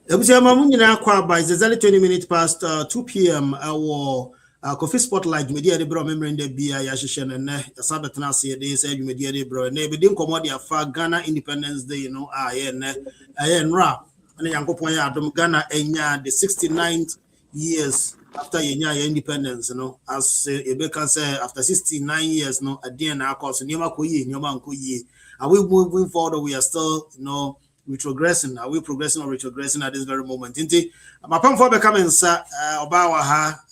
It's exactly 20 minutes past 2 p.m. Our coffee spotlight media de bro memory in the BI Yashishan and Sabbath say they say media de bro and they didn't come out for Ghana Independence Day, you know, and rap and Yanko Ghana enya the 69th years after Yenya independence, you know, as Rebecca said, after 69 years, no, at the end, of course, Nyama Kuyi, Nyama Kuyi. Are we moving forward? We are still, you know, retrogressing. Are we progressing or retrogressing at this very moment? Inti, my pam for becoming sa obawa ha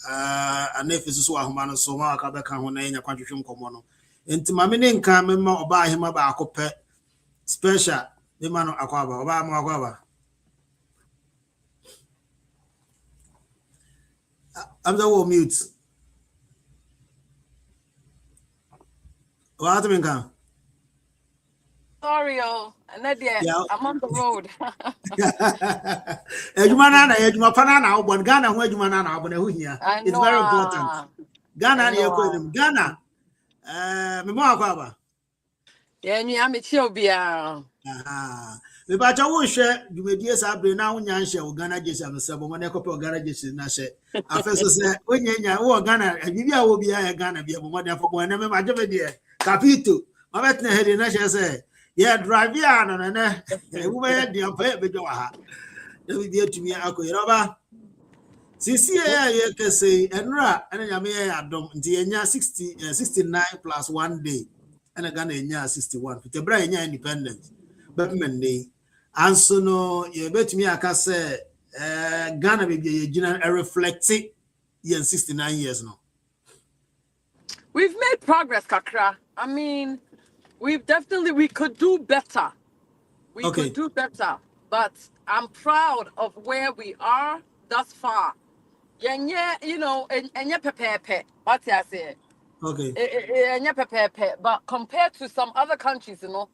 and if it's so ahumano so ma ka beka ho na nya kwatwetwem komo no. Inti mame ne nka mema oba ahema ba akopɛ special me ma no akwaba oba ma akwaba. I'm the mute. What happened, Nka? Sorry, yeah. I'm on the road. It's very important. Ghana. Yeah, I'm Ethiopia. Me ba cha wo hwe dwumedie sa bre na wonya nhye wo Ghana Jesi amsebo mo na ekope Ghana Jesi na hye afeso se onyenya wo Ghana bibia wo bia ya Ghana bia mo da fo na me ma je me de capito ma betna hede na hye se ye drive ya no na wo be de ampa be jo ha da bibia tumi akoyira ba sisi ya ye kese enra ene nyame ya adom nti enya 69 plus 1 day ene Ghana enya 61 fitebra enya independence Batman day and so no you bet me aka say Ghana be reflecting 69 years now. We've made progress, Kakra. I mean, we could do better. We could do better, but I'm proud of where we are thus far. Yeah, you know, and yeah, pepe. What I say? Okay. But compared to some other countries, you know.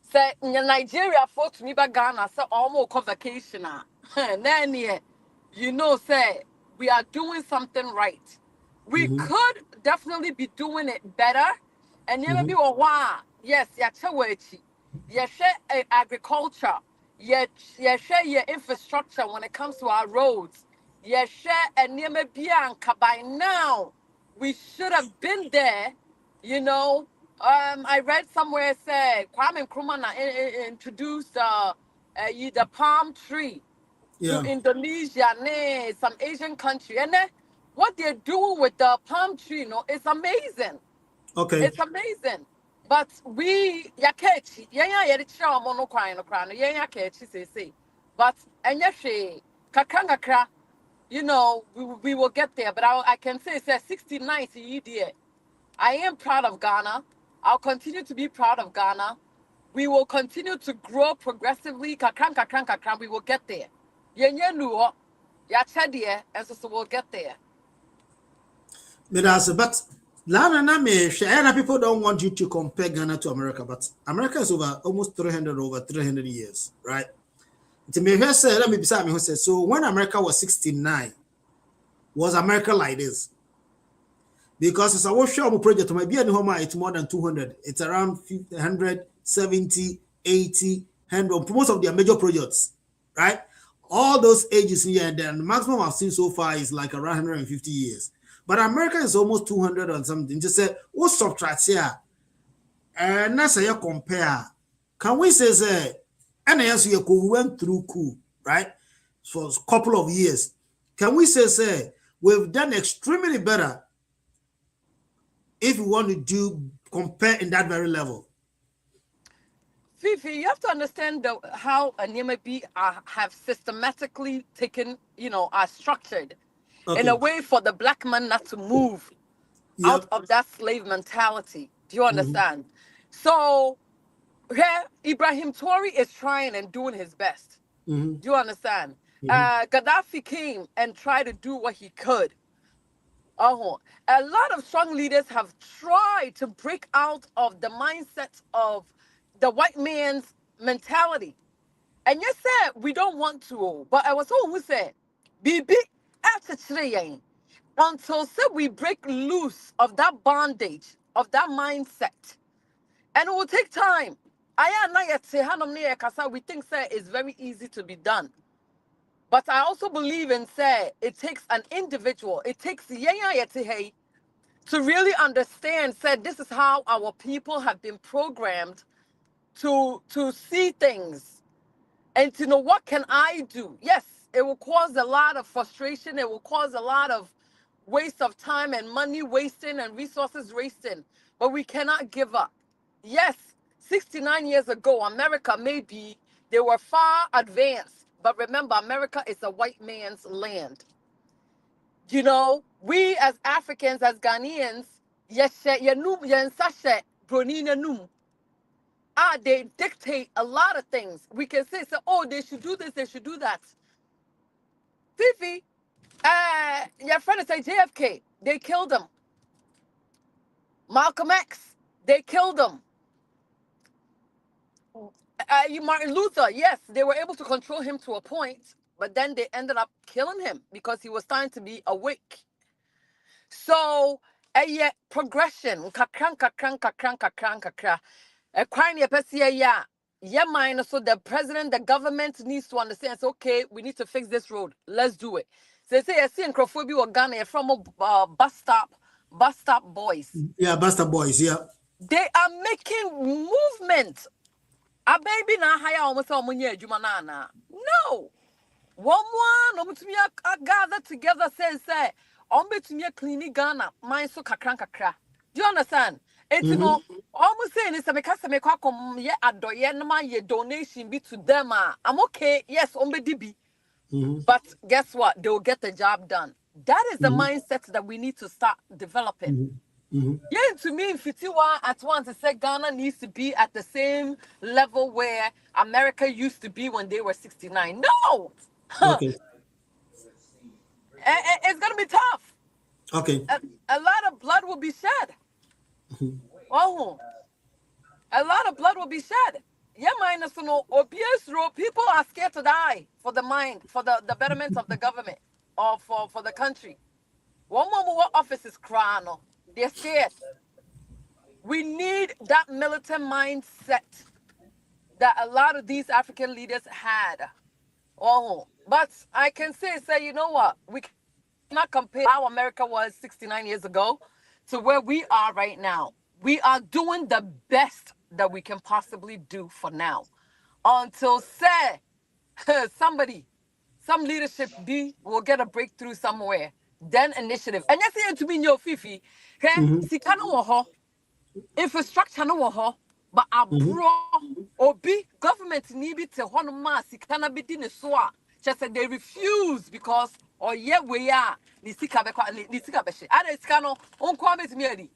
Say in Nigeria, folks, me back Ghana, say almost convocation. Then you know, say we are doing something right. We could definitely be doing it better. And maybe wow, yes, yeah, share agriculture, yeah, share your infrastructure when it comes to our roads. Yeah, share and Bianca by now. We should have been there, you know. I read somewhere say Kwame Nkrumah introduced the palm tree to Indonesia, some Asian country, and then what they're doing with the palm tree, you know, it's amazing. Okay, it's amazing. But we yakechi, mono crying, say. But and kakangakra, you know, we will get there. But I can say it's a 69th year. I am proud of Ghana. I'll continue to be proud of Ghana. We will continue to grow progressively. Kakran, we will get there. And so we'll get there. But Lana people don't want you to compare Ghana to America, but America is over 300 years, right? Let me be so when America was 69, was America like this? Because it's a shop project, might be it's more than 200. It's around 170, 80, 100. Most of their major projects, right? All those ages here, and then the maximum I've seen so far is like around 150 years. But America is almost 200 or something. Just say, what subtract here? And that's how you compare. Can we say, and yes, we went through coup, right? For a couple of years. Can we say, we've done extremely better if we want to compare in that very level? Fifi, you have to understand how Nyemabi have systematically taken, you know, are structured in a way for the black man not to move out of that slave mentality. Do you understand? So, here, Ibrahim Traore is trying and doing his best. Do you understand? Gaddafi came and tried to do what he could. A lot of strong leaders have tried to break out of the mindset of the white man's mentality. And you said we don't want to, but I was someone who said, Bibi, until we break loose of that bondage, of that mindset. And it will take time. We think it's very easy to be done. But I also believe in say it takes an individual. It takes to really understand, said this is how our people have been programmed to see things and to know what can I do. Yes, it will cause a lot of frustration. It will cause a lot of waste of time and money wasting and resources wasting, but we cannot give up. Yes, 69 years ago, America maybe they were far advanced, but remember, America is a white man's land. You know, we as Africans, as Ghanaians, they dictate a lot of things. We can say, oh, they should do this, they should do that. Fifi, your friend is say JFK, they killed him. Malcolm X, they killed him. Martin Luther, yes, they were able to control him to a point, but then they ended up killing him because he was starting to be awake. So, progression, so the president, the government needs to understand, okay, we need to fix this road. Let's do it. So they say, I see in Crawford or Ghana from bus stop boys. Yeah, bus stop boys, yeah. They are making movement. A baby na hire almost all money jumanana. No. One to me gather together say to me cleaning Ghana, mine so kakra. Do you understand? It's you know almost saying it's a because I make a donation be to them. I'm okay, yes, DB. But guess what? They'll get the job done. That is the mindset that we need to start developing. Yeah, to me, if it's at once, it said Ghana needs to be at the same level where America used to be when they were 69. No! Okay. It's going to be tough. Okay. A lot of blood will be shed. Oh, a lot of blood will be shed. Yeah, minus no obvious role. People are scared to die for the mind, for the betterment of the government or for the country. One more office is crying. They're scared. We need that militant mindset that a lot of these African leaders had. Oh, but I can say, you know what? We cannot compare how America was 69 years ago to where we are right now. We are doing the best that we can possibly do for now. Until, say, some leadership will get a breakthrough somewhere. Then initiative. And that's it to me, your Fifi. Infrastructure no but a bro obi government need it to one mass be din so just said they refuse because we are nisika beshe ada sika no onko betimi adi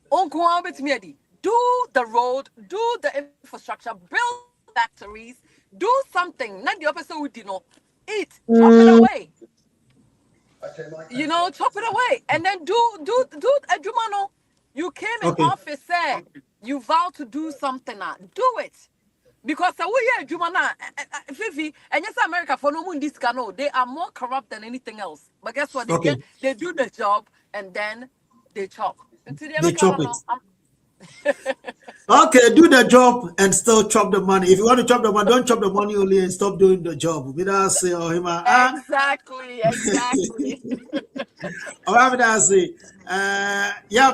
onko betimi adi. Do the road, do the infrastructure, build factories, do something. Not the opposite we did eat, chop it away. You know, chop it away and then do a Jumano. You came in office, said you vow to do something now. Do it. Because we are Jumana, Fifi, and yes, America for no moon this cano, they are more corrupt than anything else. But guess what? They do the job and then they chop. They chop it. Okay, do the job and still chop the money. If you want to chop the money, don't chop the money only and stop doing the job. Exactly. Yeah,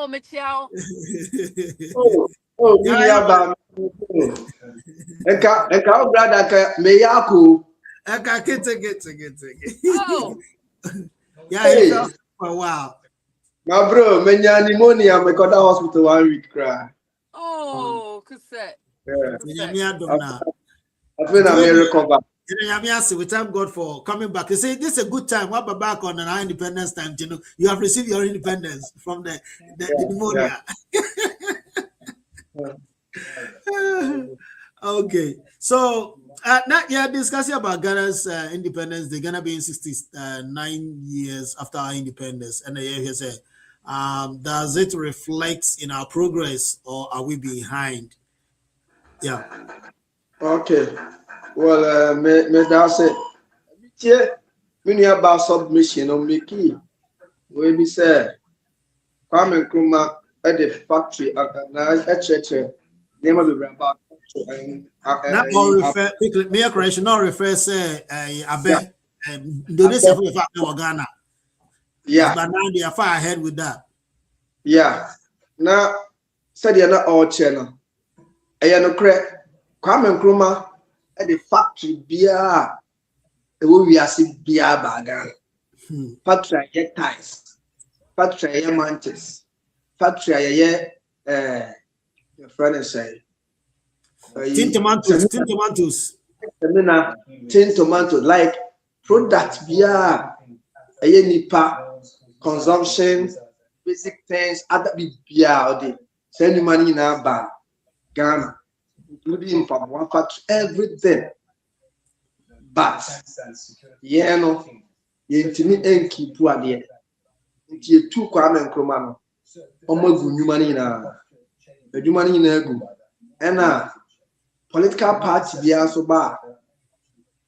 Michelle. Oh, yeah, Eka brother Meyaku. Eka get. Oh. Yeah, hey. For a while. My bro, menya pneumonia, me got hospital 1 week cry. Oh, cassette. Yeah. I feel I'm recover. We thank God for coming back. You say this is a good time. We're back on our independence time. You know, you have received your independence from the pneumonia. Yeah. Okay, so now you're discussing about Ghana's independence. They're gonna be in 69 years after our independence, and you say, does it reflect in our progress, or are we behind? Yeah. Okay. Well, me that's it. Yeah, when you about submission on Mickey, we be said, Kwame Nkrumah at the factory at church. name of the about Not all refer, me a correction, not refer say, I bet, Indonesia for the fact of Ghana. yeah, But now they are far ahead with that. yeah. Now, said you're not all channel. I no correct. Kwame Nkrumah at the factory beer. The way we are see beer bag. Factory get ties. Factory get mantis. Factory get your friend say. Tin tomatoes. Tin tomato like product beer. Nipa consumption, basic things, other beer or the send money in our bank. Ghana, including from one factory, everything. But, yeah, no, you intimate and keep poor there. You two Kwame Nkrumah, almost good money in a money in a good. And political party, they are so bad.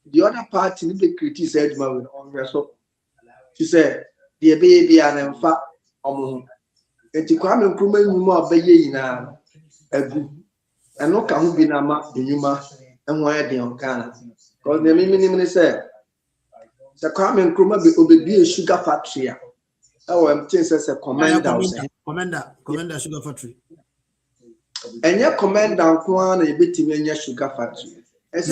The other party, they criticize my own result. She said, the baby and in fact, and to Kwame Nkrumah, you more baby in a good. And no can be na ma enyuma enwa de on Ghana because the minimum say the Kwame Nkrumah be obebi a sugar factory a am tin say commander sugar factory enye commander nko na ebetimi enye sugar factory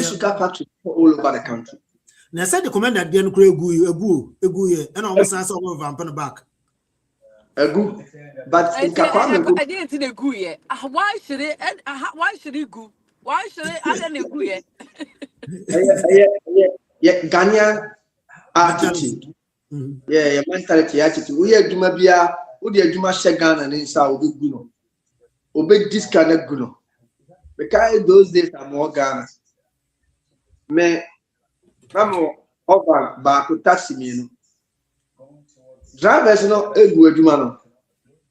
sugar factory all over the country na said the commander dey no egu ye and almost answer over vamp back egu but I didn't see the goo yet. Why should it? Why should it go? Why should it? I didn't go yet. Yeah, Ghanaian attitude. Yeah, mentality attitude. We are Juma Bia, we are Juma Shagan and inside Obi Guno. Obi disconnect Guno. Because those days are more Ghana. Me, I'm over back to taxi me. Drivers no egu adwuma no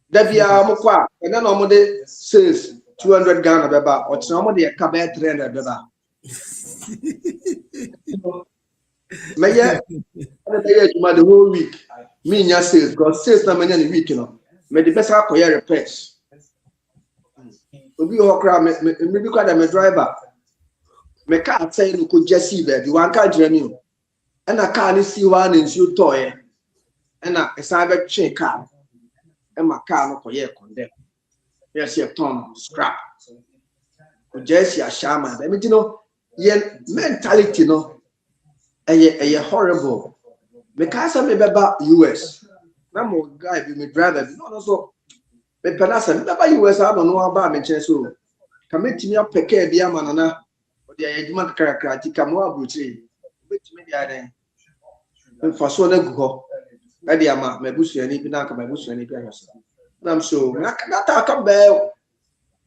da bia mokwa and then omode says 200 Ghana beba or omode ka be 300 beba me ye adwuma the whole week me nya sales because sales na manya the week no me the best akoye repairs obi ho kra me bi kwa da me driver me car say no ko jesi be bi wan ka jira mi and a car ni si wa na nsu toye and a cyber chain car and my car no for condemn. Yes, you ton scrap. Just your shaman. I mean, you know, your mentality, no, a horrible. Because I'm about US. I'm a guy, be driver. No, so, but Panasa, about US, I don't know about me. So, commit me up, pick a dear manana, or the Edmund character, Kamoa Butri, which maybe I then for so go. Adi ama mebusu ani bi na aka mebusu ani bi ahwese nam so na aka be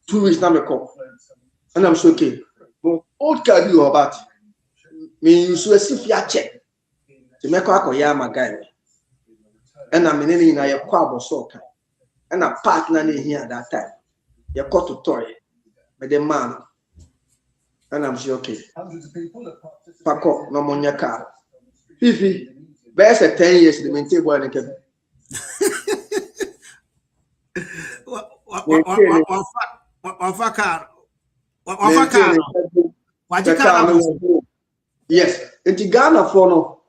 2 weeks na me call and I'm so okay but old car bi o bat me use asifia check to me call akoya ama guy and na me ne na ye kwa aboso ka and na partner na here at that time ye call to toy me the man and I'm so okay pako no monya car fifi best 10 years the maintain boy and kept. Yes, into Ghana for no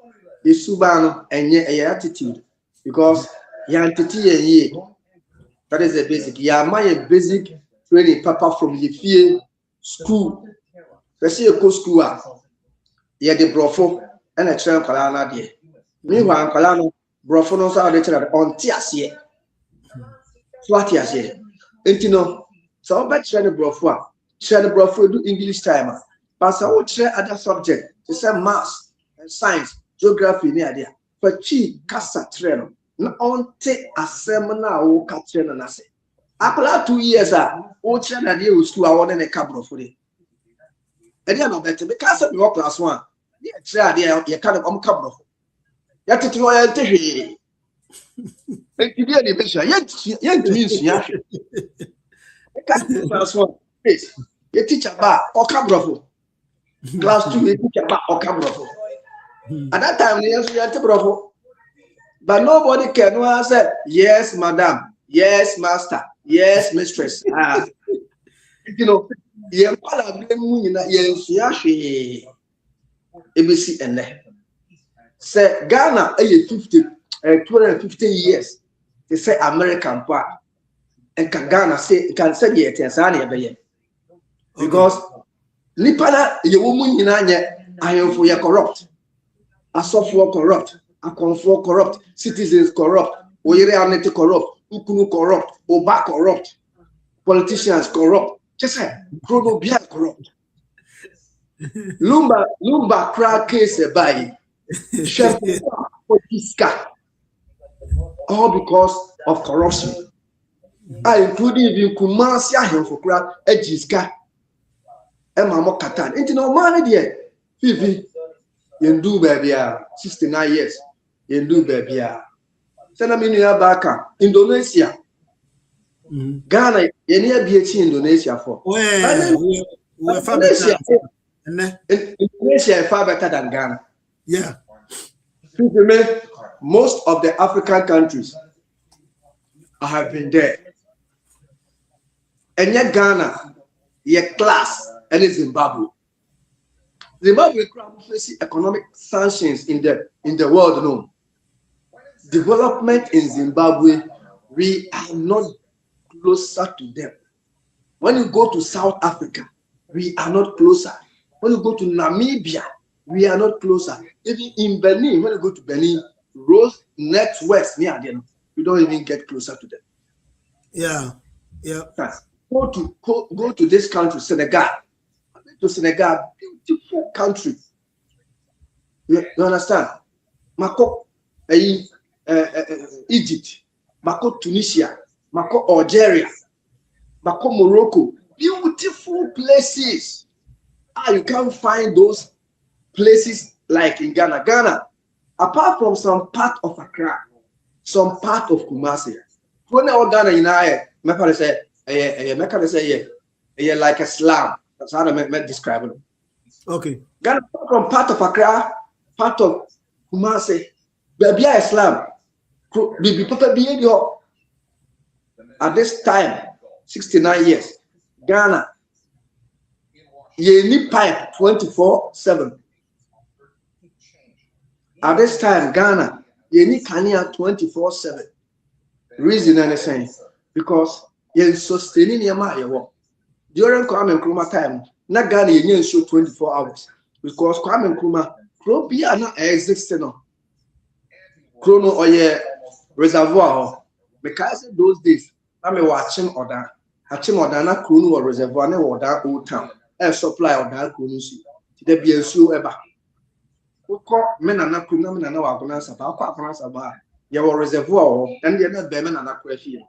is Subano and your attitude because your entity that is the basic. Yeah, my basic training papa from the field school. Let's see a co school. Yeah, the brofo and a train colana there. Meanwhile, Kalano, Brofonos are the on Tiasia. Swatiasia. And you know, so about China Brofua. China Brofua do English timer. But I would share other subject. The same maths and science, geography near there. For chi Casa Treno. Not on take a seminar or Catrin and I say. Apple 2 years are old China deal with 2 hours and a couple for it. And you know better because of your class 1. Yeah, you kind of couple. Yet it was a day. You get the picture. Yet means you class 1. You teach about or cabrofo. Class 2, you teach about or cabrofo. At that time, you had to brofo. But nobody can answer, yes, madam, yes, master, yes, mistress. You know, yeah, ABC and say Ghana 250 years. They say American part. And Ghana say can say yeah, Tanzania because Nipana you woman I am for corrupt. A software corrupt, a control corrupt, citizens corrupt, Oyere corrupt, Ukunu corrupt, Oba corrupt, politicians corrupt. Just say, Chronobia corrupt. Lumba crack case by all because of corruption. Including even Kumasia him for crack, Ejiska, Emma Mokatan. Into no money there. Fifi, you do baby 69 years. You do baby. Send me near Baka, Indonesia. Ghana, you near BH Indonesia for. Indonesia is far better than Ghana. Yeah. Most of the African countries I have been there. And yet Ghana, your class, and Zimbabwe. Zimbabwe faces economic sanctions in the world. No. Development in Zimbabwe, we are not closer to them. When you go to South Africa, we are not closer. When you go to Namibia, we are not closer. Even in Benin, when you go to Benin, Rose next west near them, we don't even get closer to them. Yeah, yeah. Go to this country, Senegal. To Senegal, beautiful country. You understand? Mako, Egypt, Mako, Tunisia, Mako, Algeria, Mako, Morocco. Beautiful places. You can't find those places like in Ghana. Ghana, apart from some part of Accra, some part of Kumasi. When I Ghana in I say, like a slum. That's how I describe it. Okay. Ghana from part of Accra, part of Kumasi, baby Islam. At this time, 69 years, Ghana, you need pipe 24/7. At this time, Ghana, you need Kenya 24/7. Reason anything because you're sustaining your money. During Kwame Nkrumah time, not Ghana you show 24 hours because Kwame Nkrumah Krobia not existing. Chrono or reservoir because those days I'm watching order. Watching order na Chrono or reservoir na order old town. Air supply order Chrono see. There be a show ever. Men and not Chrono men and no Agonasa, Agonasa. You were reservoir and you're not bemen and a question.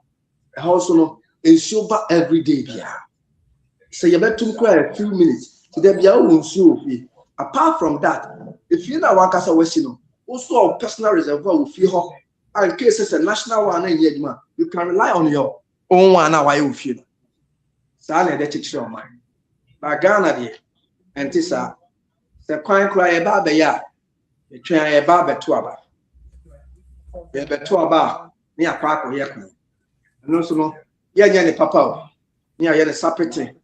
Also no in super every day. So you better to cry a few minutes. So there be a own show. Apart from that, if you know one casa westino, also a personal reservoir will feel hot. In case it's a national one, you can rely on your own one hour you feel. So I need to teach your mind. But Ghana dear, and this the coin cry about the yard. The train about the tuaba. The tuaba near park or yakman. And also no, yeah, papa, near the sapete.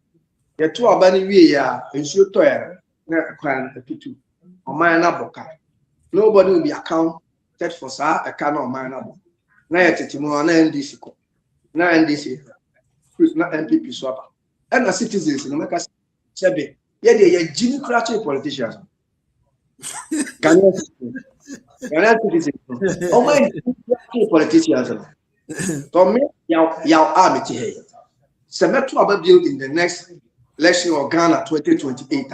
The two are banning we are in shoot toy, crying the P2 or my naboka. Nobody will be accounted for, sir, a can of my nabo. Now, Timo, NDC, now NDC, not MPP swapper. And the citizens in America, Chebe, yeah, they are Jimmy Cratchit politicians. Can you citizens? Oh, my politicians. For me, your army here. Semetu about build in the next election of Ghana 2028.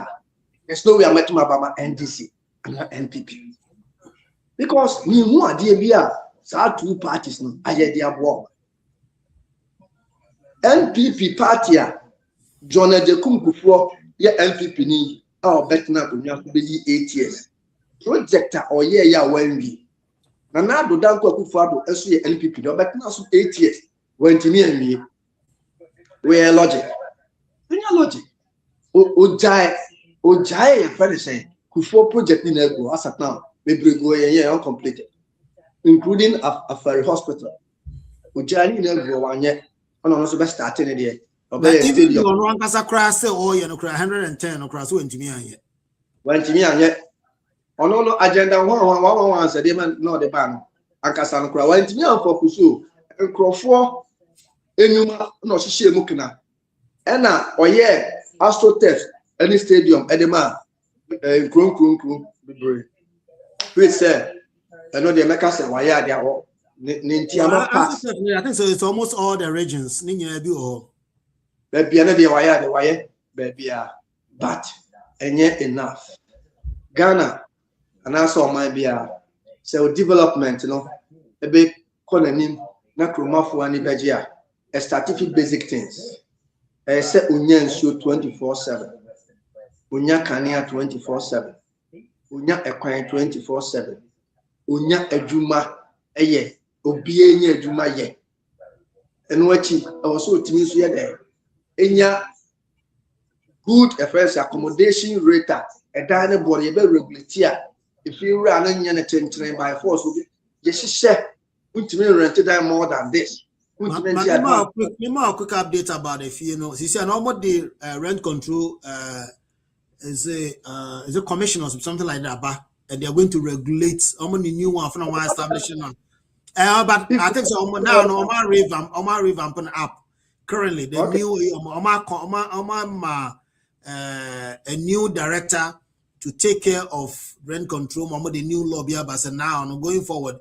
There's no way I'm met about NDC and not NPP. Because we who are dear, two parties no are their war. NPP party, John Ejekum Kufuor, yeah, NPP ni our better to be 8 years. Projector or yeah, when we. Nanado Danko Kufuor, SU NPP, but now 8 years. When to me. Where logic? Logic. Ojai, a friend saying, Kufuor project in Ego, as at now, maybe go a year uncompleted, including a ferry hospital. Ojai in Ego 1 year, and also best starting a day. Even you on one casa crass, oh, you know, 110 across went to me on yet. Went to me and yet. On no agenda one said, no, the ban. Ankasan Kra went to me on for Pusu and Crawford. Enuma no she mukina. Ena oye AstroTurf any stadium edema krum we say I know the America say why are there all Nintiama pass. I think so. It's almost all the regions. Ninya bi o. Baby na dey why baby but enye enough. Ghana and also my bia say development no ebe konanim na kromafo ani begia a statistical basic things. Say unya nsuo 24/7. Unya kanea 24/7. Unya ekwan 24/7. Unya adwuma eye obie nya adwuma ye. Eno achi also timi nso ye dey. Enya good affairs accommodation rate a dine body be regulate if you run anya na tension by force will be ye hye untimi rent down more than this. Quick update about if you know. See, normal the rent control is a commission or something like that, but and they are going to regulate the new one from our establishment. But I think so now Omar revamp an app currently the new a new director to take care of rent control. The new lobby, but now going forward.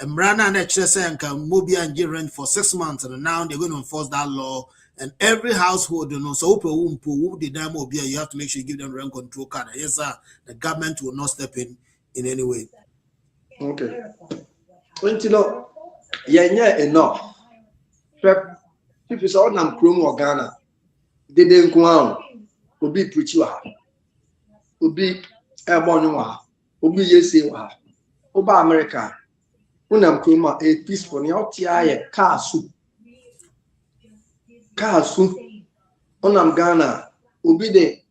Mrana and HSN can mobile and give rent for 6 months, and now they're going to enforce that law. And every household, you know, so you have to make sure you give them rent control card. Yes, sir. The government will not step in any way. Okay. When you know, yeah, enough. If it's all nam Chrome or Ghana, they didn't go on. Will be preachy, will be airborne, will be yes, Oba America. Unam Kruma a peaceful Nyautiaye Kasu Unam Ghana will be the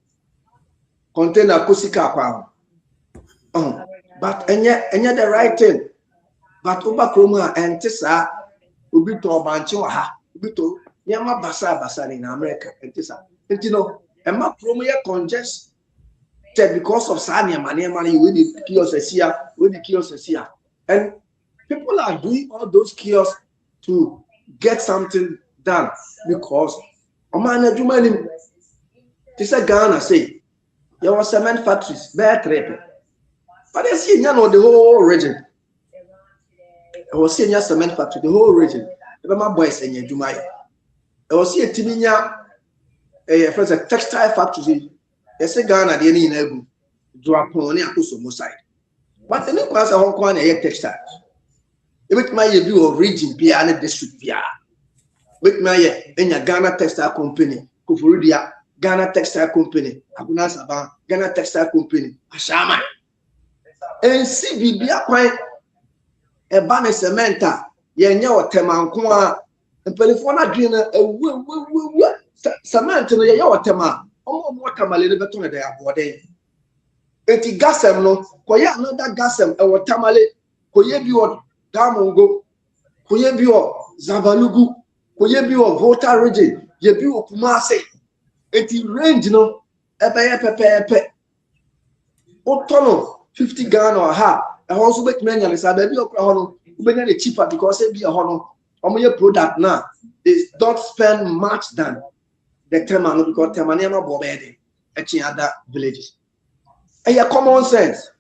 container Kusika pound. But and yet the right thing. But Uba Kruma and Tessa will be to Banchoha, will be to Yama Basa in America and Tessa. And you know, and my Kruma congested because of Sanya money with the kiosks here, and people are doing all those kiosks to get something done because this is Ghana say there was cement factories, bad trade. But they see the whole region. I was seeing cement factory, the whole region. My boys in Jumaya. I was seeing Timinia a textile factory. They say Ghana, the any able to upon a side. But the new class of Hong Kong textiles. With my view of region, Piana district, with my Ghana Textile Company, Kufurudia, Ghana Textile Company, Abunasaba, Ghana Textile Company, Ashama, and CBB quite a banner cementa, Yanya Tema, and Pelifona Drina, cement in the Yawatema, almost come a little bit on the airport. Eti gasem no, koya another gasem, or tamale, koye Damongo, Koyebio, Zavalugu, Koyebio, Volta region, Yebio Kumase, eti range no, epe, Otono, 50 Ghana or ha, I also make many and say, baby, Ubenya cheaper because they be a honor, or your product now, they don't spend much than the Temano because Temanema Bobede, at other villages. And your common sense,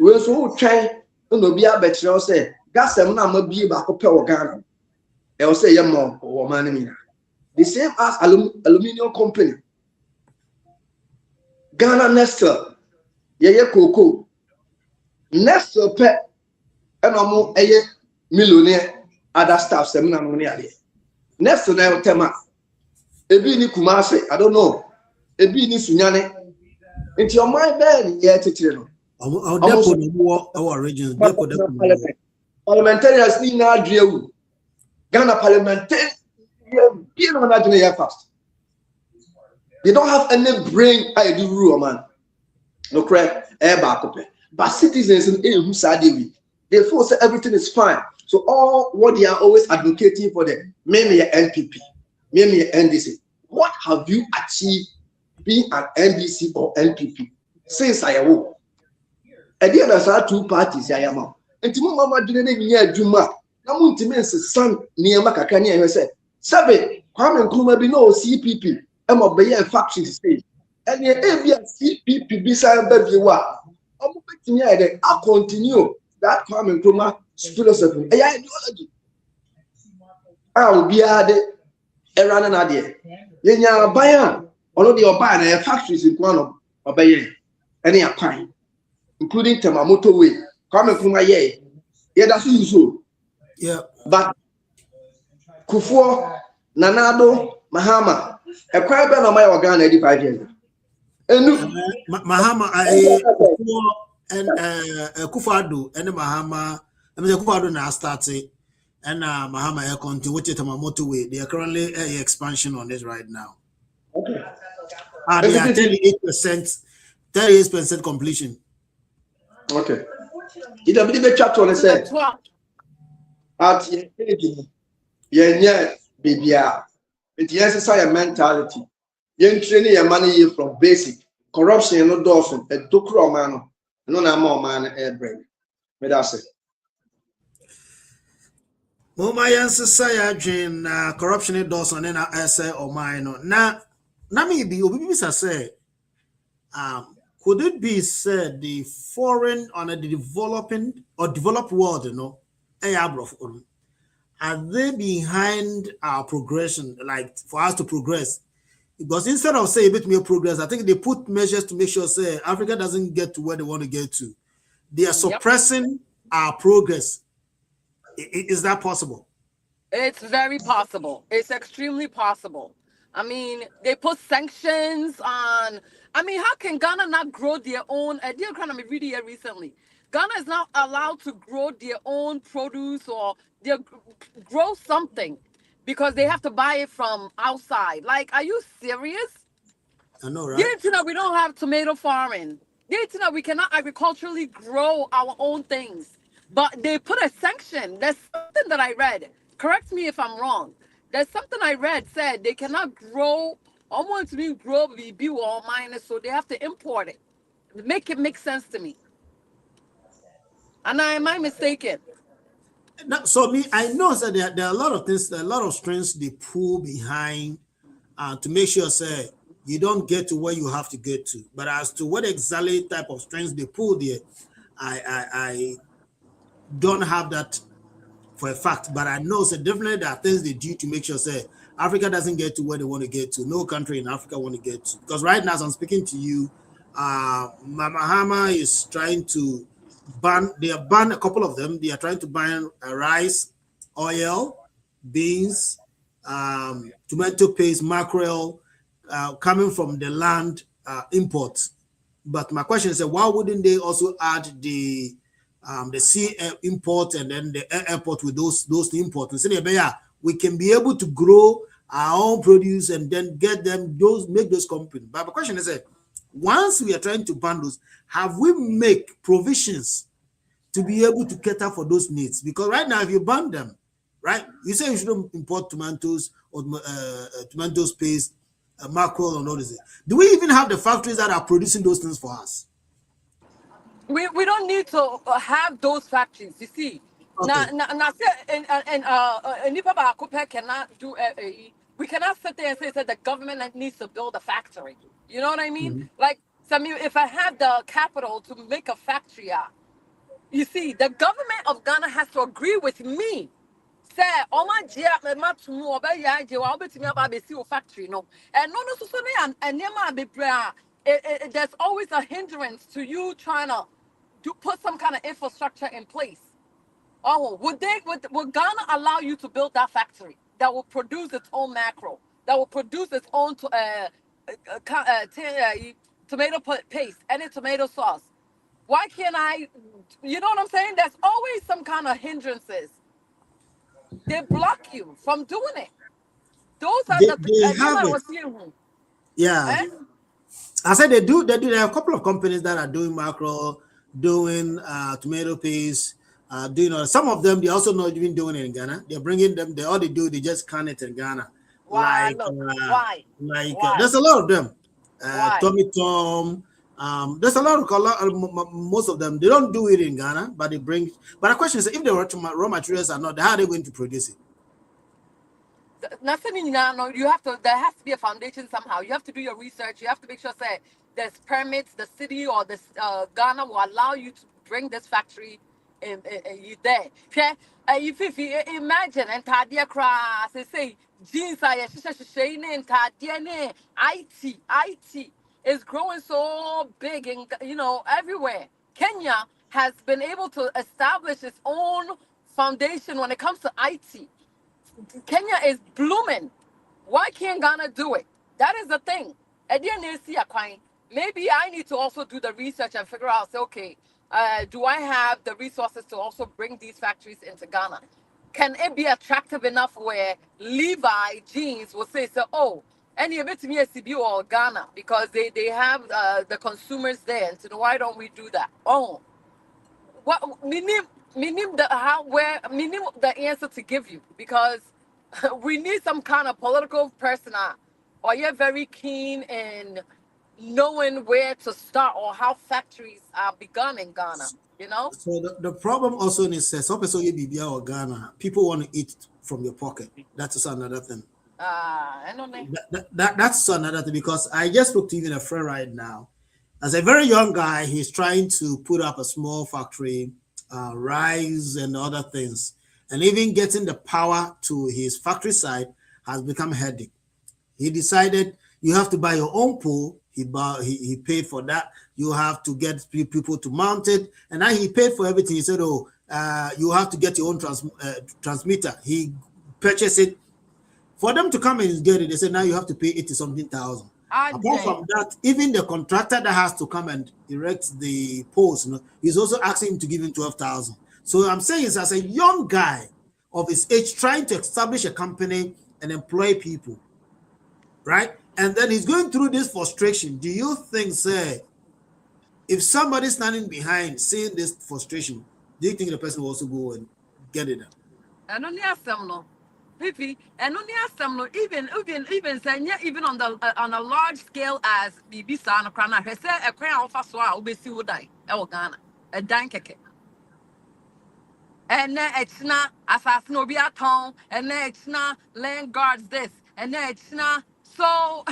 we also try to be a better say. Gasem na mabi ba ko pe Ghana. E will say more or man. The same as aluminium company. Ghana Nestle, ye cocoa. Nestle pe and amo eye millionaire other staff semina money ade. Nestle na tema. Ebi ni Kumase, I don't know. Ebi ni Sunyane. Into your mind then ye titire no. Our regions, parliamentarians need now drill Ghana parliamentarians fast. They don't have any brain. I do rule, man. No correct. But citizens in who they feel say everything is fine. So all what they are always advocating for them, maybe NPP, maybe NDC, what have you achieved being an NDC or NPP since I awoke? And then there's our two parties. I am out. And Timo Mama didn't even Juma. Namun Timen's son near Macacania and said, Seven, Kwame Nkrumah be no CPP. I'm a Bayer faction state. And the ABS CPP beside baby wa. I'll continue that Kwame Nkrumah philosophy. A ideology. I'll be added a run an idea. Yenya Bayan, all of the Obana factories in one of Bayer, any a pine, including Tamamoto Way, Kwame Nkrumah, yeah, that's usual. Yeah. But Kufuor, Nanado, Mahama, a crab and a mile Ghana 85 years. And Mahama, and Kufadu, and Mahama, and the Kufadu now started, and Mahama Air Conti, which is a motorway. They are currently expansion on this right now. okay. They are 38% completion. Okay. It will be the chapter on the side. At yeah, baby. It's necessary mentality. You're training your money from basic corruption, no dolphin, a doctor man, no more man, air brain. But that's it. Moma society corruption in Dawson and I say or mine. Now, maybe Obibisa say, could it be said the foreign on the developing or developed world, are they behind our progression, like for us to progress? Because instead of saying a bit more progress, I think they put measures to make sure say Africa doesn't get to where they want to get to. They are suppressing our progress. Is that possible? It's very possible. It's extremely possible. I mean, they put sanctions on. I mean, how can Ghana not grow their own? I did kind of read it recently. Ghana is not allowed to grow their own produce or grow something because they have to buy it from outside. Like, are you serious? I know, right? You know, we don't have tomato farming. You know, we cannot agriculturally grow our own things. But they put a sanction. There's something that I read. Correct me if I'm wrong. There's something I read said they cannot grow, almost to grow BB or minus, so they have to import it. Make it make sense to me. And am I mistaken? No, so I know that there are a lot of things, a lot of strengths they pull behind to make sure say you don't get to where you have to get to. But as to what exactly type of strengths they pull there, I don't have that for a fact, but I know so definitely there are things they do to make sure say Africa doesn't get to where they want to get to. No country in Africa want to get to. Because right now, as I'm speaking to you, Mahama is trying to ban. They have banned a couple of them. They are trying to ban rice, oil, beans, tomato paste, mackerel, coming from the land imports. But my question is, why wouldn't they also add the sea import and then the air import with those imports? And say, yeah, we can be able to grow our own produce and then get them make those companies. But my question is, once we are trying to ban those, have we make provisions to be able to cater for those needs? Because right now, if you ban them, right, you say you shouldn't import tomatoes or tomatoes paste, mackerel and all this. Do we even have the factories that are producing those things for us? We don't need to have those factories. You see, Okay. cannot do. We cannot sit there and say that the government needs to build a factory. You know what I mean? Mm-hmm. Like, if I had the capital to make a factory, you see, the government of Ghana has to agree with me. Say, oh my factory, no, and there's always a hindrance to you trying to put some kind of infrastructure in place. Oh, would Ghana allow you to build that factory that will produce its own mackerel, that will produce its own tomato paste, any tomato sauce? Why can't I? You know what I'm saying? There's always some kind of hindrances. They block you from doing it. Those are They have it. Yeah. Eh? I said they do. There are a couple of companies that are doing mackerel, doing tomato paste, doing some of them. They also not even doing it in Ghana. They're bringing them. All they do, they just can it in Ghana. Why? Why? There's a lot of them. Why? Tommy Tom. There's a lot of most of them. They don't do it in Ghana, but they bring. But the question is, if the raw materials are not, how are they going to produce it? Nothing in Ghana. You have to. There has to be a foundation somehow. You have to do your research. You have to make sure that there's permits. The city or the Ghana will allow you to bring this factory in you there. Okay. If you imagine and Tadia Cross, they say jeans are and Tadia IT is growing so big and everywhere. Kenya has been able to establish its own foundation when it comes to IT. Kenya is blooming. Why can't Ghana do it? That is the thing. Maybe I need to also do the research and figure out, say, okay, do I have the resources to also bring these factories into Ghana? Can it be attractive enough where Levi Jeans will say, so, oh, and you bet me a CBO or Ghana because they have the consumers there. And so why don't we do that? Oh, what minim the answer to give you because we need some kind of political person or you're very keen in knowing where to start or how factories are begun in Ghana, So the problem also is some person you be or Ghana, people want to eat from your pocket. That's another thing. I don't know. That's another thing because I just spoke to even a friend right now. As a very young guy, he's trying to put up a small factory, rice and other things. And even getting the power to his factory side has become a headache. He decided you have to buy your own pole. He paid for that. You have to get people to mount it. And now he paid for everything. He said, oh, you have to get your own transmitter. He purchased it. For them to come and get it, they said, now you have to pay 80-something thousand. Apart from that, even the contractor that has to come and erect the poles, he's also asking him to give him 12,000. So I'm saying is as a young guy of his age trying to establish a company and employ people, right? And then he's going through this frustration. Do you think, say, if somebody's standing behind seeing this frustration, do you think the person will also go and get it done? I don't hear some no. Pipi, and only ask them no, even on a large scale as BB San Crana, he said a crown for Swa, Obesi would die, El Ghana, a dankeke. And then it's not assassin be at home, and then it's not land guards this, and then it's not. So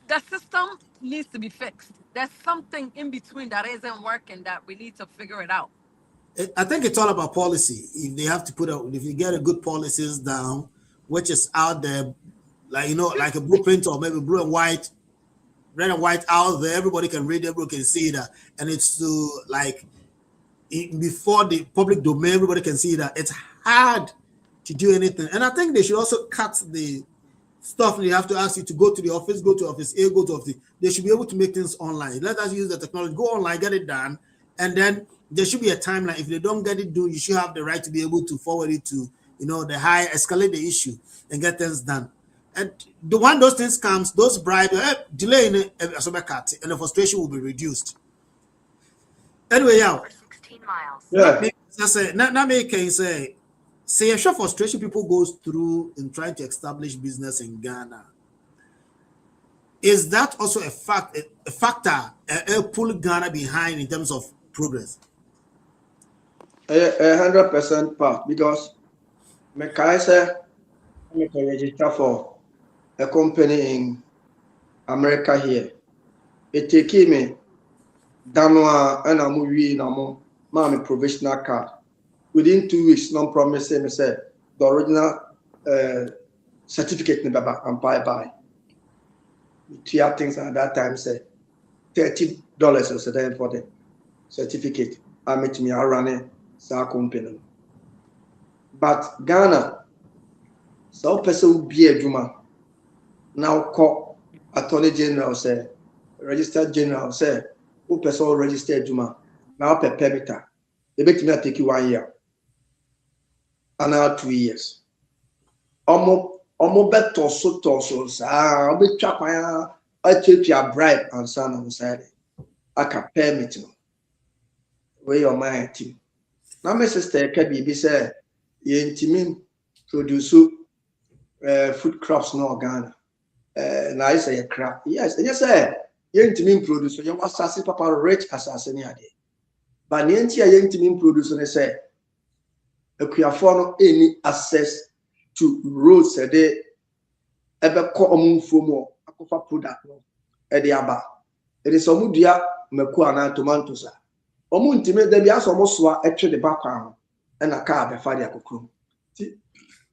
the system needs to be fixed. There's something in between that isn't working that we need to figure it out. I think it's all about policy. If they have to if you get a good policies down, which is out there, like a blueprint or maybe blue and white, red and white out there, everybody can read it, everybody can see that. And it's to before the public domain, everybody can see that it's hard to do anything. And I think they should also cut the stuff. They have to ask you to go to office A, go to office. They should be able to make things online. Let us use the technology, go online, get it done, and then there should be a timeline. If they don't get it done, you should have the right to be able to forward it to, the higher, escalate the issue and get things done. And when those things comes, those bribes, delay in and the frustration will be reduced. Anyway, 16 miles. Yeah. Now can say a short frustration people goes through in trying to establish business in Ghana. Is that also a factor, a pull Ghana behind in terms of progress? 100% part because I can register for a company in America here. It take me Danua and I'm moving my provisional card. Within 2 weeks, non promise me say the original certificate never and buy. 2 things at that time say $30 or so for the certificate. I met me running sa company. But Ghana, so person will be a Juma. Now call Attorney General say, Registered General say, who person registered Juma. Now per permitter. They bet me take you 1 year. And now 2 years. Omo beto so sa obi twakwan a cheapia bribe and son on side. I can permit no. Where your mind team. Now my sister can be say ye intimi produce food crops no Ghana. Na I say a crap. Yes, and yes, young to produce, you want sassy papa rich assassin. But the young to produce, and I say, a queer any access to roads a day ever call among fomo, a cofa product at the aba. It is a mudia, Makuana tomatoes. Omuntimate there be as almost actually the background and a car before the cocoon.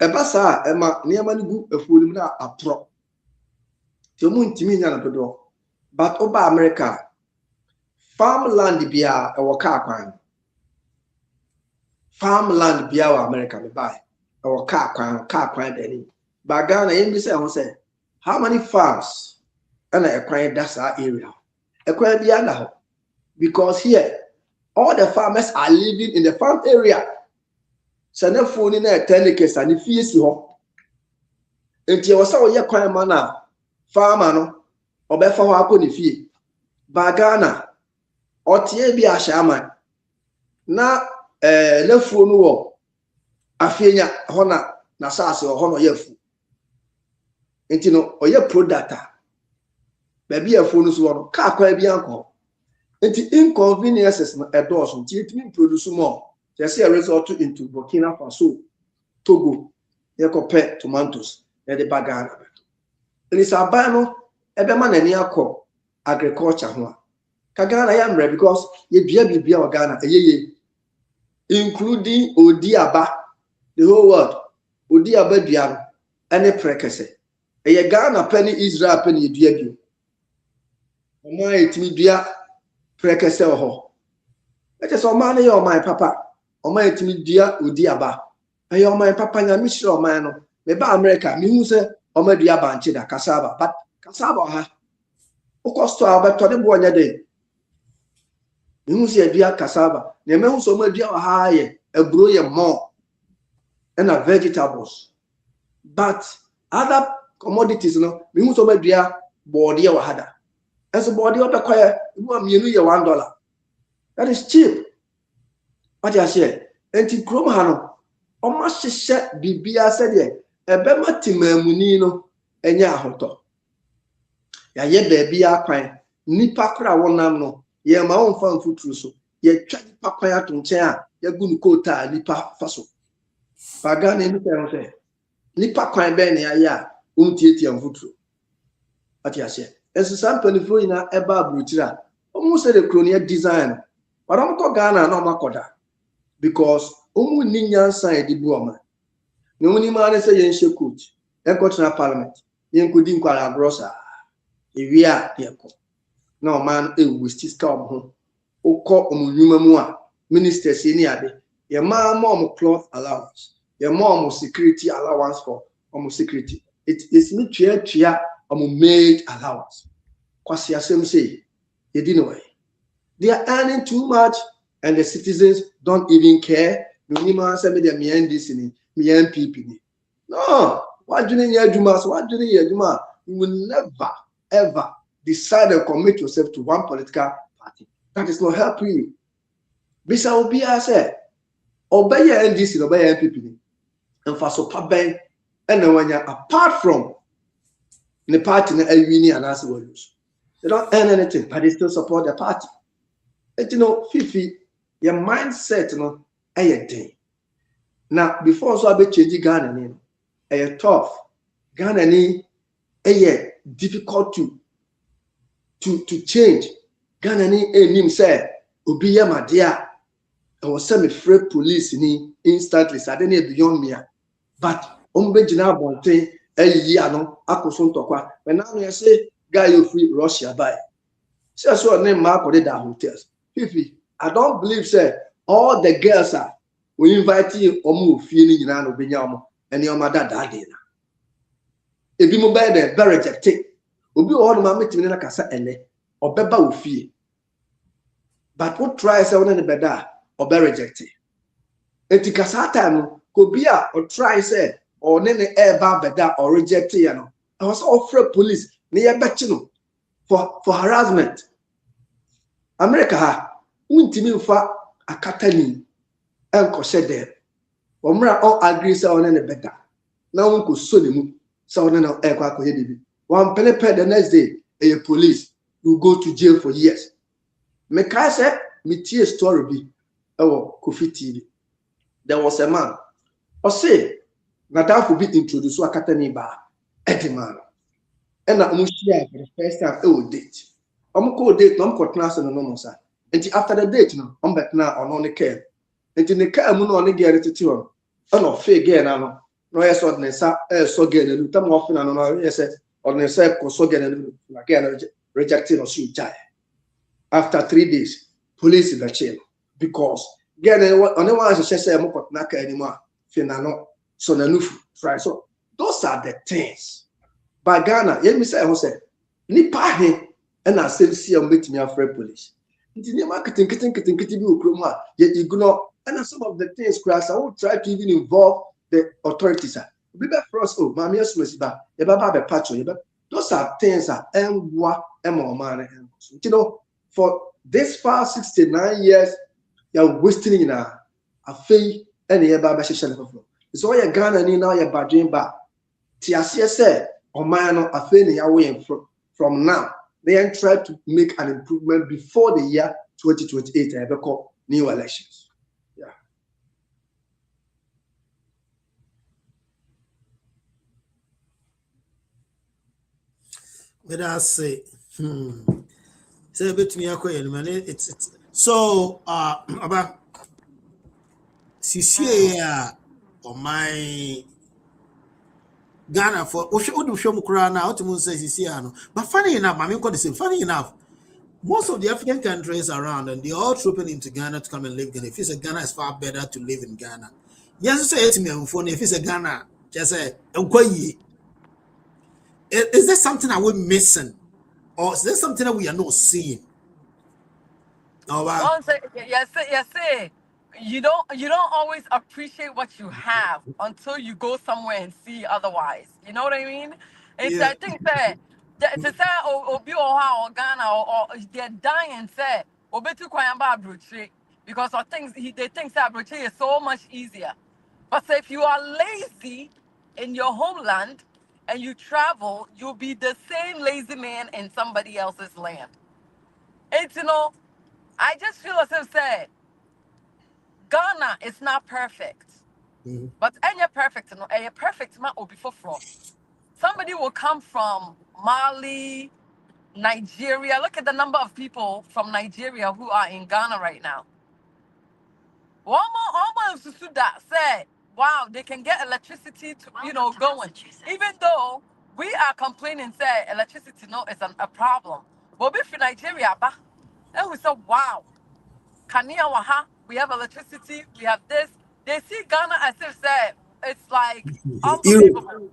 A bassa, Emma, near Manigu, a fool a prop. Timuntimian door. But over America, farmland be a car crime. Farmland be our America, we buy our car crime, any. But Ghana, NBC, say, how many farms and I acquired that's our area? Acquired beyond because here, all the farmers are living in the farm area. So no phone in a telecast and if you see home. If you was our year crime man, farmer no, or before I couldn't fee. Bagana, or Tiabi a shaman. Na no phone war. Afia honor, Nasas or honor your food. And you know, or your product. Baby a phone is one, car quite bianco. And the inconveniences a dozen, it produce more. Just a resort into Burkina Faso, Togo, they compare tomatoes, and the bagana. And it's a bano, Eberman and Yako, agriculture. Kagana I am because ye be our Ghana, including Odiaba, the whole world, Odiaba Diano, and a precase. A Ghana penny Israel penny diabu. My media precase ho. It is all money or my papa. O my dear Udiaba. I owe my papa and Mr. Mano, maybe America, me who say, O my dear Banchida, cassava, but cassava ha. O cost to our better boy a day. You see a dear cassava, the men so my dear high, a brilliant more, and a vegetables. But other commodities, no, me who so my dear body or hadder. As a body of the choir, you want me $1. That is cheap. What I say, and to Cromhano, almost shut Bibia said, a bema timamunino, and yahoto. Ya yet there be a pine, Nipakra one namno, ye my own farm food truso, ye try papaya to chair, ye good quota, Nipa faso. Pagan in the say, Nipa quine benny, ya, untieti and food. What I say, as a sample in a eba brutira, almost said a cronier design, but I'm called Ghana, no makoda. Because umu ninyan sign di buoma. No many man say yen shekut. Yen go to parliament. Yen could inquire grossa. If we are yeko. No man we still come home. O call umu minister senior. Your mom cloth allowance. Your mom security allowance for security. It is me chia maid allowance. Kwasi asem say you didn't way. They are earning too much. And the citizens don't even care. No, what do you will never ever decide and commit yourself to one political party. That is not helping you. Bisa obi said, obey your NDC, obey your NPP, and for so pabeng, and when you're apart from the party, and answer will lose. They don't earn anything, but they still support the party. And you know, Fifi. Your mindset no a day. Now before so I be change Ghana ni a tough Ghana ni a difficult to change. Ghana ni nim say obi ya madia I was semi free police ni instantly so dey beyond me but be jina bonten yi ano akoso ntokwa when now you say guy you free Russia by so name ma ko dey hotels Fifi I don't believe, sir, all the girls are we invite you or move feeling in an obinyamo and your mother died. If you move by the very rejected, will be all my meeting in a casa or beba will fear. But what tries on the beda or be rejected? And to casa time could be a or try, say, or nene air beda or rejected. I was offered police near Bachino for harassment. America. Untimi fa akatani enko shede omra all agree say on any better na won ko so ne mu So no one penny the next day, a police will go to jail for years. Meka said, me tea story be Kofi TV. There was a man. Or say, Nadal will be introduced to a Katani bar. Man. And I'm share for the first time, date. I'm call date, I'm called class and no sir. And after the date, no, I'm back now on the care. And in the car, I'm on the gear at the tour. I'm not fair again, I know. No, yes, or so again, and come often, and no, yes, or the circle, so again, again, rejecting or shoot die. After 3 days, police in the jail because again, on the one I say, I'm not naka anymore. Finano, so nanufu, right? So those are the things. But Ghana, let me say, I say, nipa he, and I still see I'm meeting me afraid police. It's in the marketing, yet you know, and some of the things, Christ, I will try to even involve the authorities. Be back for us, Mammy, those are things that you know, for this past 69 years, you're wasting in a fee and a baba session. So you're Ghana now, you're badging back. TSC said, or man, a fee away from now. They try to make an improvement before the year 2028 and ever call new elections. Yeah. But I say, say a bit to me, it's so about CCA or my Ghana for Oshomukura now to say CCA. But funny enough, I mean, funny enough, most of the African countries around and they all trooping into Ghana to come and live Ghana. If it's a Ghana, it's far better to live in Ghana. Yes, say it to me on phone. If it's a Ghana, just say, is there something that we're missing? Or is there something that we are not seeing? Oh, wow. Yes. You don't always appreciate what you have until you go somewhere and see otherwise. You know what I mean? It's Yeah. I think that to say Obi or Ghana or they're dying say Obi to Kwayamba Abrochi because of things they think that Abrochi is so much easier. But say if you are lazy in your homeland and you travel, you'll be the same lazy man in somebody else's land. It's I just feel as if say Ghana is not perfect. Mm-hmm. But any perfect, a perfect man will be for fraud. Somebody will come from Mali, Nigeria. Look at the number of people from Nigeria who are in Ghana right now. Almost to that said, wow, they can get electricity to going. Even though we are complaining, say electricity is a problem. But if in Nigeria, and we say, wow, Kania Waha, we have electricity, we have this. They see Ghana as if say it's like Europe. unbelievable.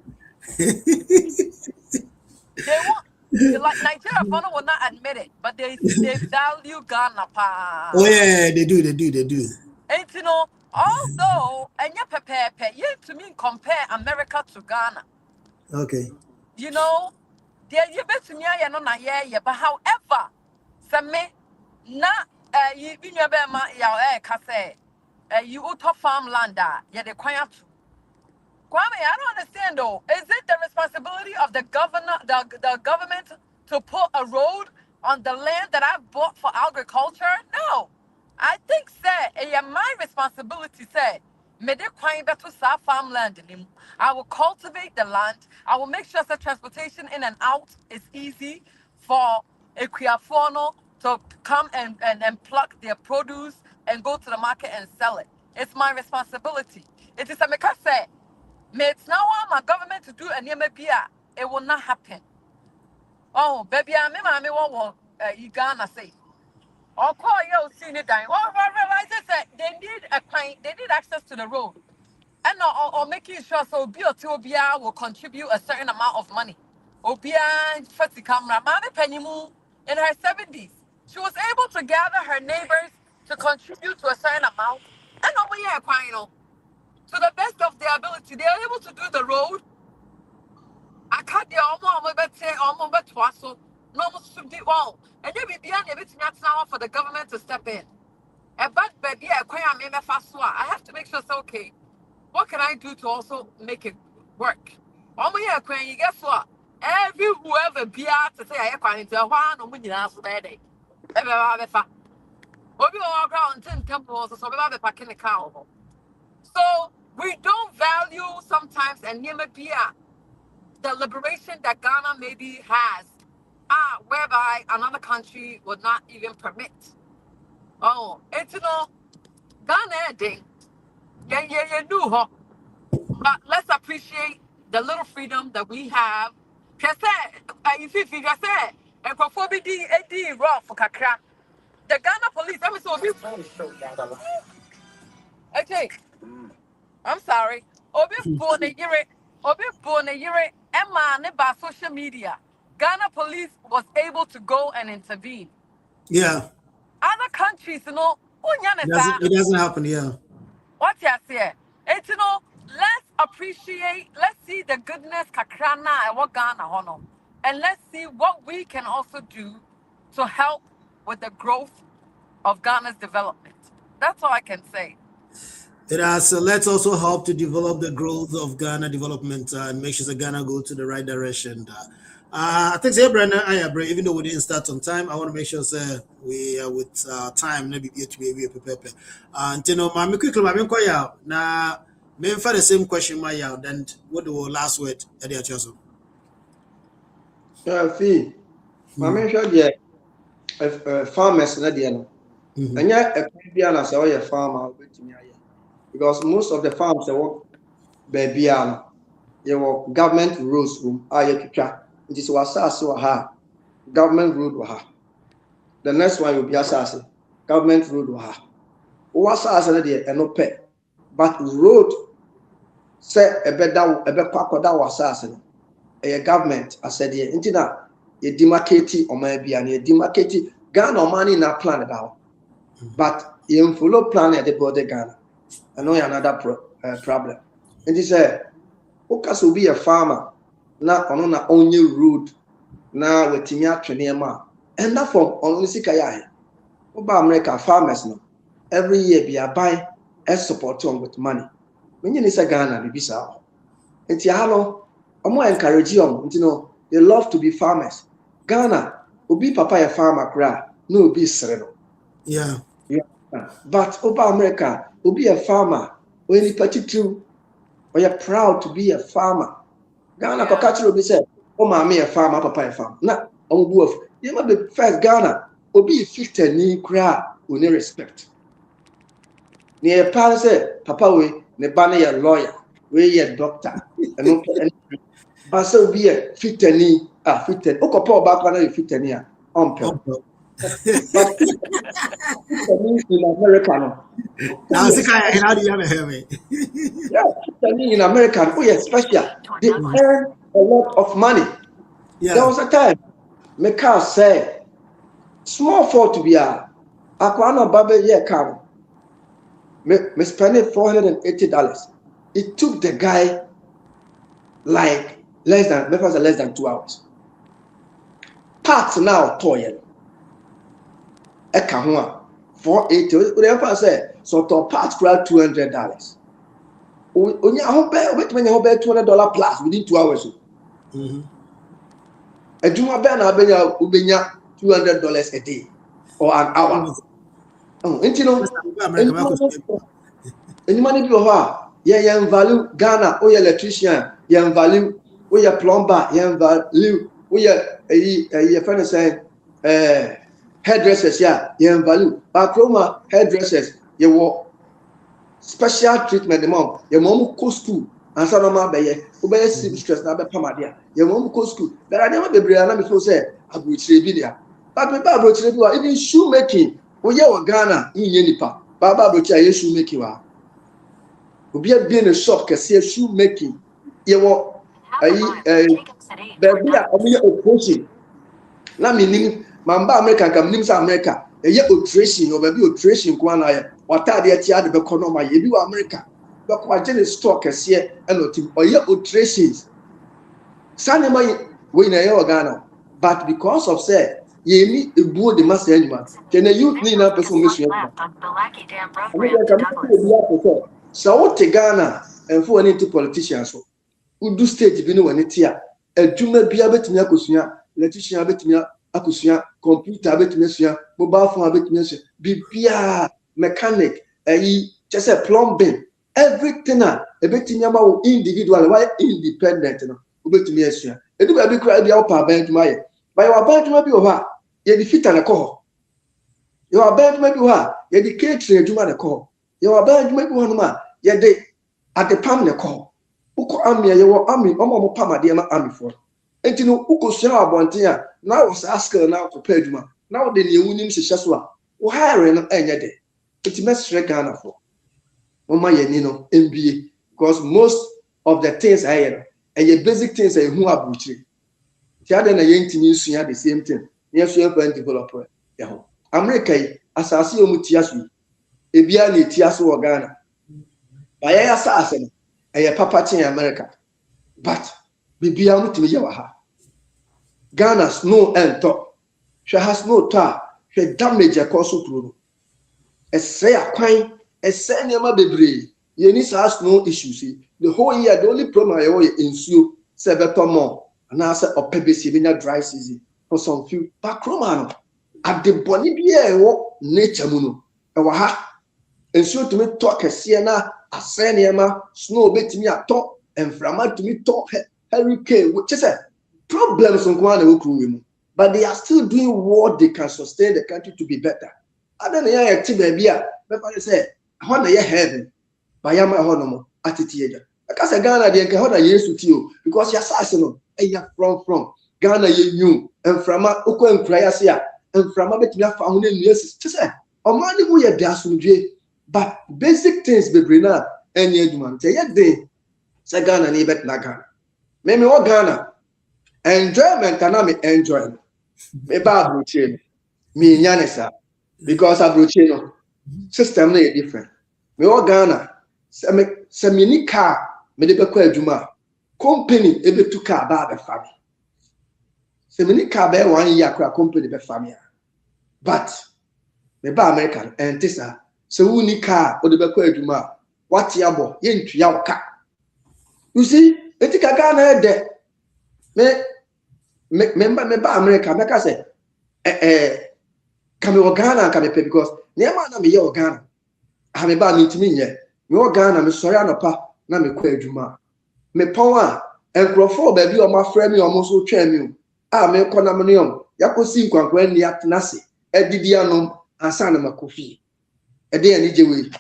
They want like Nigeria will not admit it, but they value Ghana Oh, pa. yeah, they do. And although and you to me compare America to Ghana. Okay. There you bet me yeah, but however, some me na you be your bema ya kase you auto farmland yeah the quiet. Kwame, I don't understand though. Is it the responsibility of the the government to put a road on the land that I bought for agriculture? No. I think my responsibility me de kwan beto sa farmland nim. I will cultivate the land. I will make sure that transportation in and out is easy for Equiafono to come and pluck their produce and go to the market and sell it. It's my responsibility. It is a make say. It's now on my government to do a near maybe it will not happen. Oh, baby, I mean, what you gonna say? Or call you seen it dying. Or realize that they need they need access to the road. And or making sure so Obia will contribute a certain amount of money. Obia first camera, Mami Pennymu in her 70s. She was able to gather her neighbors to contribute to a certain amount. And over here, to the best of their ability, they are able to do the road. I can't the almost bet so no to be all. And then we be now for the government to step in. But baby, I have to make sure it's okay. What can I do to also make it work? Yeah, when you guess what? Every whoever be out to say I can't tell one or when you ask that day. Ever, Obi walk around 10 temples, so we have a packing the cow. So we don't value sometimes and the liberation that Ghana maybe has, whereby another country would not even permit. Oh, it's Ghana ding. Yeah, do, huh? But let's appreciate the little freedom that we have. Just if you just said, and for BD raw for Kakra, the Ghana police, I'm okay. I'm sorry. Obi born a year, Emma, by social media. Ghana police was able to go and intervene. Yeah. Other countries, It doesn't happen, yeah. What you say? It's let's appreciate, let's see the goodness Kakrana and what Ghana honor. And let's see what we can also do to help with the growth of Ghana's development. That's all I can say. It has. Let's also help to develop the growth of Ghana development and make sure that Ghana go to the right direction. I think even though we didn't start on time, I want to make sure we are with time. Maybe to be prepared. And my quickly, my now, maybe for the same question, my then what the last word? Eddie Achoso. Fee. My mention the farmers na there. And yet a Caribbean as a farmer because most of the farms they work baby you work government rules room it is was government road the next one will be assassin government road was there and no pay but road say a was assassin a government I said here intina you demarcate or maybe and you demarcate Ghana money in a plan about but you follow plan at the border Ghana. I know another problem. And he said, Okas will be a farmer, now on our own road, now with Timia Trenema, and that from only Sikaya. Oba America farmers no. Every year be a buy a support with money. When you say Ghana, be so. And Tiano, I'm more encouraging they love to be farmers. Ghana will be papa a farmer cry, no be sereno. Yeah. But Oba America will be a farmer when you particular or you're proud to be a farmer. Ghana Kokachiro will be said, oh mommy a farmer, papa a farmer. Now on wolf, you must be first Ghana will be 50 ni cry with no respect. Near palace say, Papa we ne banner a lawyer, we a doctor, and no but so be a 50 ni 50 Okopo back when you 50 ni on but in America, no. Now, how do you ever hear me? Yeah, in America, special. They earn a lot of money. Yeah. There was a time, Meka said, small fault to be a Aquana Babe year car. Me spent $480. It took the guy like less than 2 hours. Parts now toy. Ekahua 480. Whatever say so to part for $200. Onya hobe obetwen hobe $200 plus within 2 hours. Ejuma be na abenya ubenya $200 a day or an hour. Enti no any money be ho yeah value Ghana o electrician yeah value o plumber yeah value o friend say hairdressers, value. But Roma hairdressers, you want special treatment. The mom, your mom go school, and some of my obey stress. Now, Pamadia, your mom go school. But I never be Brianna before say, I will trade video. But me Baba trade even shoemaking. We are Ghana in Yenipa. Baba Bocha, shoemaking. We are being a shop, can see shoemaking. You want baby, I'm approaching. Let me Mamba America kam nim sa America eye alteration o ba bi alteration ko na ye watade e tia de be kono ma ye bi wa America be ko agene stock ese e no tim oye alterations sanema we na ye Ghana but because of say ye ni ebuo de masa anima can youth ni na person mission so what Ghana and for any politicians so udu stage bi no wani tia adwuma bia betumi akosua electrician betumi akosua computer betumi asua mobile phone betumi asua bibia mechanic just plumbing everything betumi ama wo individual why independent no betumi asua edu ba bi kra bia wo pa ban adwuma ye ba yo ban adwuma bi wo ha ye defeat na ko yo ban adwuma bi wo ha ye di catering adwuma na ko yo ban adwuma bi wo no ma ye de adepam na ko uko ami ye wo ami omo pamade ma ami for enti no uko sua abonten a na wo sa skill na ko pa adwuma na wo de ne ewunim hyehyɛ so a wo hire no enye de enti mesre Ghana for mama ye ni no MBA because most of the things I hear and basic things I who are butchery ti ade na ye ntimi nsua the same thing ye sua for developer ye ho America asase o mutia so ebia na etia so wo Ghana ba ye asase no eye papa tin America but bibia mutimi ye wa ha Ghana snow and top she has no tar she damage across through say akwan say niam bebre ye ni has no issues the whole year the only problem I have is insuo se beto more na say opebesi benya dry season for some few bakroma no at the boni bia e wo nature mu no e wa ha insuo to me talk ese na ase niam snow betimi ato enframa to me talk hurricane which is a problems on kwa na wo kru we mu but they are still doing what they can sustain the country to be better other than ya active bia be say how na ye heaven by yama honomo atitieja akasa Ghana de nke hoda Yesu ti o because ya sase no eya from Ghana ye new enframa okwa nkura ya se a enframa betimi afa ho na nuasis ti say omani mu ye biasomdwe but basic things bebre na enye aduma te ye de se Ghana ni bet na Ghana me wo Ghana enjoyment na me enjoy me ba abroche me nyanesa because abroche no system na different me wo Ghana se me ni car me de bekwa adwuma company ebetu car ba be fa me se me ni car be 1 year akra company be fa me but me ba American entisa se wu ni car o de bekwa adwuma what ya bo ye ntua wo ka you see etika Ghana de me ba America make say kame wo Ghana kame pe because niam na me ye wo Ghana ha me ba me ntimi nye me wo Ghana me sori anopa na me kwa adwuma me pon a enkrofo ba bi o ma fra me o mo so twa me a me ko na me no yakosi nkwankwa ni atenase adidi anom ansa na makofi e de ani je we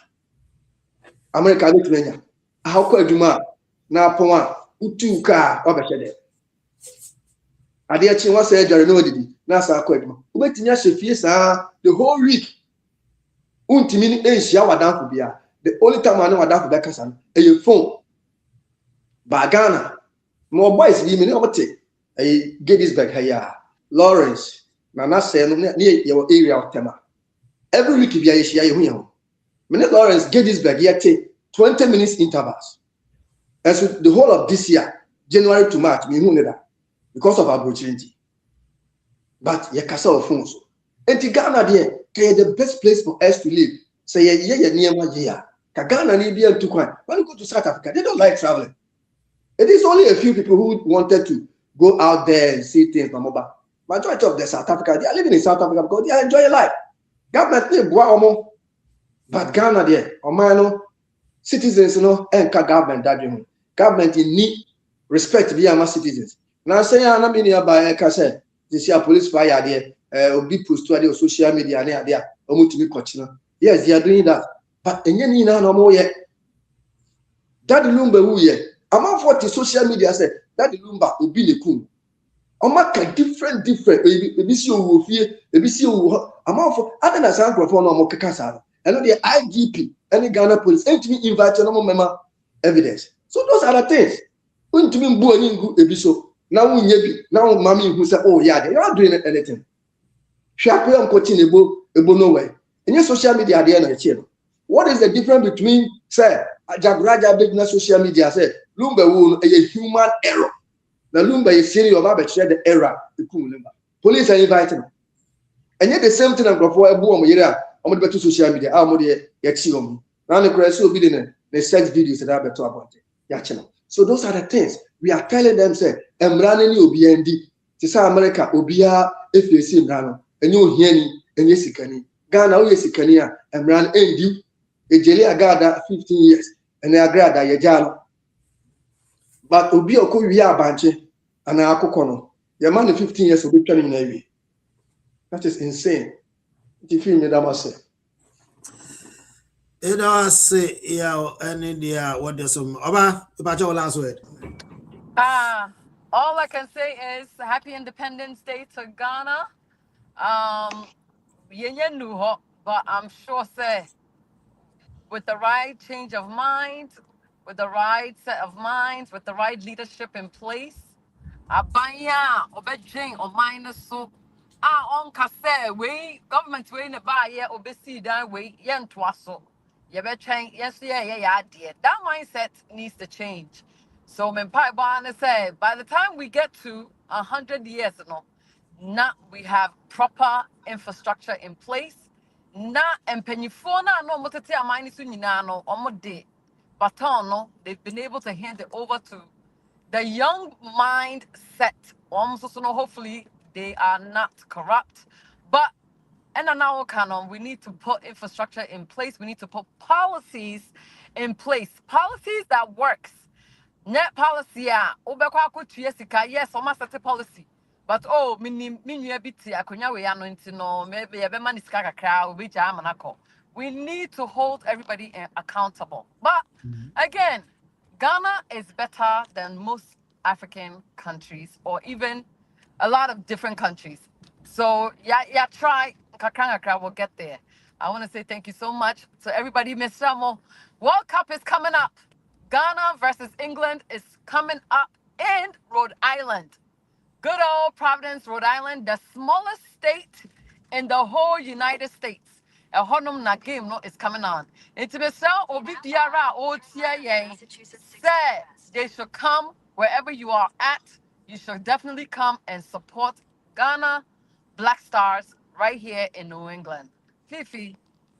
America be tumenya a kwa adwuma na pon a utu ka obehede ade achi wa say adware no didi na sa kwa adwuma obetinya hye saa the whole week untimi ni enhia wadanfo bia the only time I know wadanfo be kasa no e phone ba Ghana mo boys bi me ne obote e Gettysburg haya Lawrence na say no ne your area of Tema every week bia ye hia ye hu ye ho me ne Lawrence Gettysburg yete 20 minutes intervals and so the whole of this year January to March me hu ne da because of opportunity but ye kasa of phones enti Ghana there the best place for us to live say ye niema ye ya ka Ghana ni bia ntu kwan when you go to South Africa they don't like traveling. It is only a few people who wanted to go out there and see things mamoba. Majority of the South Africa they are living in South Africa because they enjoy life. Government they boa omo but Ghana there omano citizens no enka government that you government need respect be our citizens. Now say na me nearby ka say this year police fire there obi post to the social media na there omutimi kochina. Yes, they are doing that. But enye ni na no mo ye. That lumba wu ye. Among 40 social media say that lumba obi le kum. Omaka different ebi si owo fie, ebi si owo among for other than some for no mo keka sa. And the IGP any Ghana police entimi invite no mo mema evidence. So those are the things. Untimi mbu ani ngu ebi so. Na wunye bi, na mami hu say oh yeah, they are not doing anything. Hwapo am kochi ebo nowhere. In your social media there na chie. What is the difference between say Jabraja business social media say Lumba will a human error. The Lumba is serious about the error. Police are inviting. And yet the same thing before a boom here on the social media. I'm on the Yachium. Now the grass will be in the sex videos that I better about it. So those are the things. we are telling them say emrane ni obi endi ti say America obia efesi emrano enye ohiani enye sikani Ghana o yesikani a emrane endi ejeli agada 15 years and agrada yejalo but obi okowi abanche ana akoko no your man 15 years obi twa ni na wi that is insane if you need amase it does yeah and India what there's some Oba about your last word. All I can say is happy Independence Day to Ghana. But I'm sure say with the right change of mind, with the right set of minds, with the right leadership in place, abaya obejing or minus so on kase we government we ne ba ye obesi dan we ye ntwaso ye be twen yes yeah dear that mindset needs to change. So men pai ba na say by the time we get to 100 years not we have proper infrastructure in place na empanyifo na no motete amani so nyina no omode baton no they've been able to hand it over to the young mindset. Almost so hopefully they are not corrupt. But and now canon, we need to put infrastructure in place. We need to put policies in place. Policies that works. Net policy yes, almost a policy. But oh, we need to hold everybody accountable. But again, Ghana is better than most African countries or even a lot of different countries. So yeah, try. Kakra will get there. I want to say thank you so much to everybody. Miss Shamo, World Cup is coming up. Ghana versus England is coming up in Rhode Island. Good old Providence, Rhode Island, the smallest state in the whole United States. A honum na game no is coming on. It's obi biara o tie yen. Say they should come wherever you are at. You should definitely come and support Ghana Black Stars right here in New England. Fifi,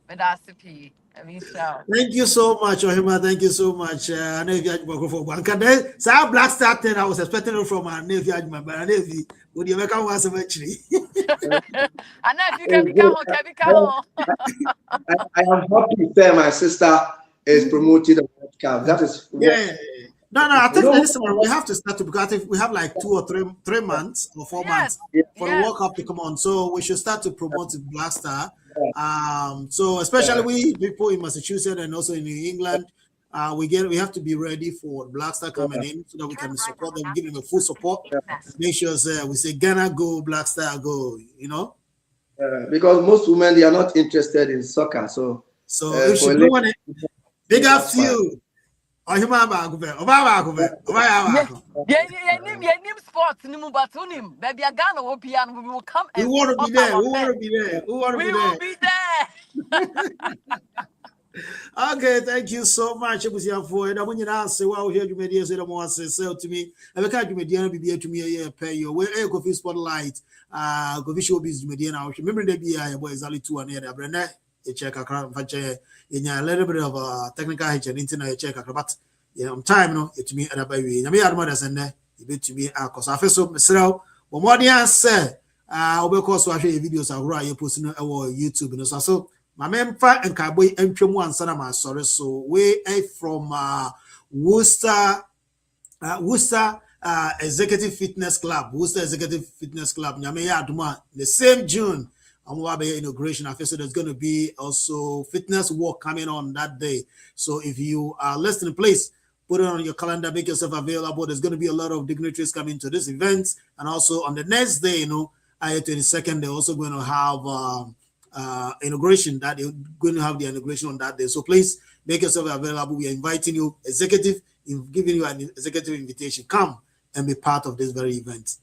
medasipi. Thank you so much, Ohima. Thank you so much. I know if you had for Banka. So Black Star 10, I was expecting it from our Navy, but I know if would you make a once actually. I know if you can become. I am happy to say my sister is promoted the World Cup. That is No, I think listen, we have to start to because I think we have like 2 or 3 months or 4 months for the World Cup to come on. So we should start to promote the Black Star. So especially we people in Massachusetts and also in New England, we have to be ready for Black Star coming in so that we can support them, give them a full support. Make sure we say Ghana go, Black Star go, you know. Because most women they are not interested in soccer, so if she do want it, big up to you. We won't be there. Okay, thank you so much. For to me. I can't be to me pay you. Where coffee spotlight, coffee show business media now. Remember the BI boy is only 2 and a brand. You check a crowd in a little bit of technical hitch and internet check but time no it me other by we am mothers and you bet to me cause I feel so Mr. More than say because I show videos you posting on YouTube and so my member and cowboy and one son of my sorry so we from Worcester Executive Fitness Club the same June inauguration. I feel so there's going to be also fitness walk coming on that day. So if you are listening, please put it on your calendar, make yourself available. There's going to be a lot of dignitaries coming to this event. And also on the next day, 22nd, they're also going to have inauguration. That they're going to have the inauguration on that day. So please make yourself available. We are inviting you, giving you an executive invitation. Come and be part of this very event.